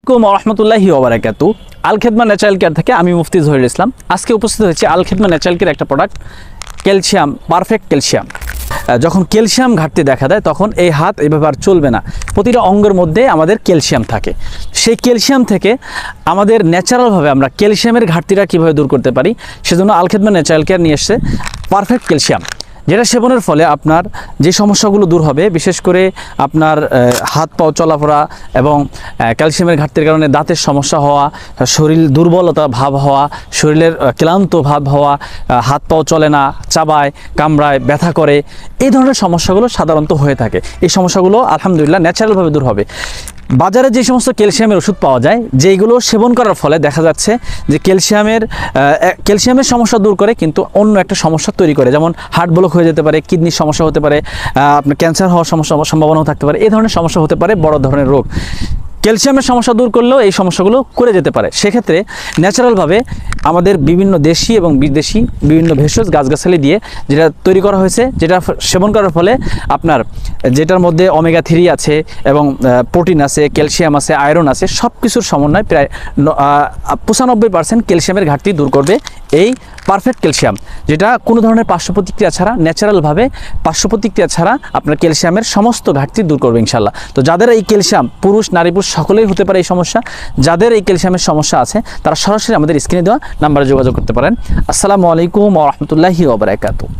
রহমতুল্লাহি ওবারাকাতু। আল খেদমা natural care থেকে আমি মুফতি জহিরুল ইসলাম। আজকে উপস্থিত হয়েছে আল খেদমা ন্যাচারাল কেয়ার একটা প্রোডাক্ট, ক্যালসিয়াম, পারফেক্ট ক্যালসিয়াম। যখন ক্যালসিয়াম ঘাটতি দেখা দেয় তখন এই হাত এইভাবে আর চলবে না। প্রতিটা অঙ্গের মধ্যে আমাদের ক্যালসিয়াম থাকে। সেই ক্যালসিয়াম থেকে আমাদের ন্যাচারালভাবে আমরা ক্যালসিয়ামের ঘাটতিটা কীভাবে দূর করতে পারি, সেজন্য আল খেদমা ন্যাচারাল কেয়ার নিয়ে এসছে পারফেক্ট ক্যালসিয়াম, যেটা সেবনের ফলে আপনার যে সমস্যাগুলো দূর হবে, বিশেষ করে আপনার হাত পাও চলাফেরা এবং ক্যালসিয়ামের ঘাটতির কারণে দাঁতের সমস্যা হওয়া, শরীর দুর্বলতা ভাব হওয়া, শরীরের ক্লান্ত ভাব হওয়া, হাত পাও চলে না, চাবায়, কামড়ায়, ব্যথা করে, এই ধরনের সমস্যাগুলো সাধারণত হয়ে থাকে। এই সমস্যাগুলো আলহামদুলিল্লাহ ন্যাচারালভাবে দূর হবে। বাজারে যে সমস্ত ক্যালসিয়ামের ওষুধ পাওয়া যায়, যেগুলো সেবন করার ফলে দেখা যাচ্ছে যে ক্যালসিয়ামের সমস্যা দূর করে কিন্তু অন্য একটা সমস্যা তৈরি করে, যেমন হার্ট ব্লক হয়ে যেতে পারে, কিডনির সমস্যা হতে পারে, আপনার ক্যান্সার হওয়ার সম্ভাবনাও থাকতে পারে। এই ধরনের সমস্যা হতে পারে, বড় ধরনের রোগ। ক্যালসিয়ামের সমস্যা দূর করলেও এই সমস্যাগুলো করে যেতে পারে। সেক্ষেত্রে ন্যাচারালভাবে আমাদের বিভিন্ন দেশি এবং বিদেশি বিভিন্ন ভেষজ গাছগাছালি দিয়ে যেটা তৈরি করা হয়েছে, যেটা সেবন করার ফলে আপনার যেটার মধ্যে ওমেগা 3 আছে এবং প্রোটিন আছে, ক্যালসিয়াম আছে, আয়রন আছে, সব কিছুর সমন্বয় প্রায় 95% ক্যালসিয়ামের ঘাটতি দূর করবে এই পারফেক্ট ক্যালসিয়াম, যেটা কোনো ধরনের পার্শ্ব প্রতিক্রিয়া ছাড়া, ন্যাচারালভাবে পার্শ্ব প্রতিক্রিয়া ছাড়া আপনার ক্যালসিয়ামের সমস্ত ঘাটতি দূর করবে ইনশাল্লাহ। তো যাদের এই ক্যালসিয়াম, পুরুষ নারী পুরুষ সকলেই হতে পারে এই সমস্যা, যাদের এই ক্যালসিয়ামের সমস্যা আছে তারা সরাসরি আমাদের স্ক্রিনে দেওয়া নাম্বারে যোগাযোগ করতে পারেন। আসসালামু আলাইকুম ওয়া রাহমাতুল্লাহি ওয়া বারাকাতুহু।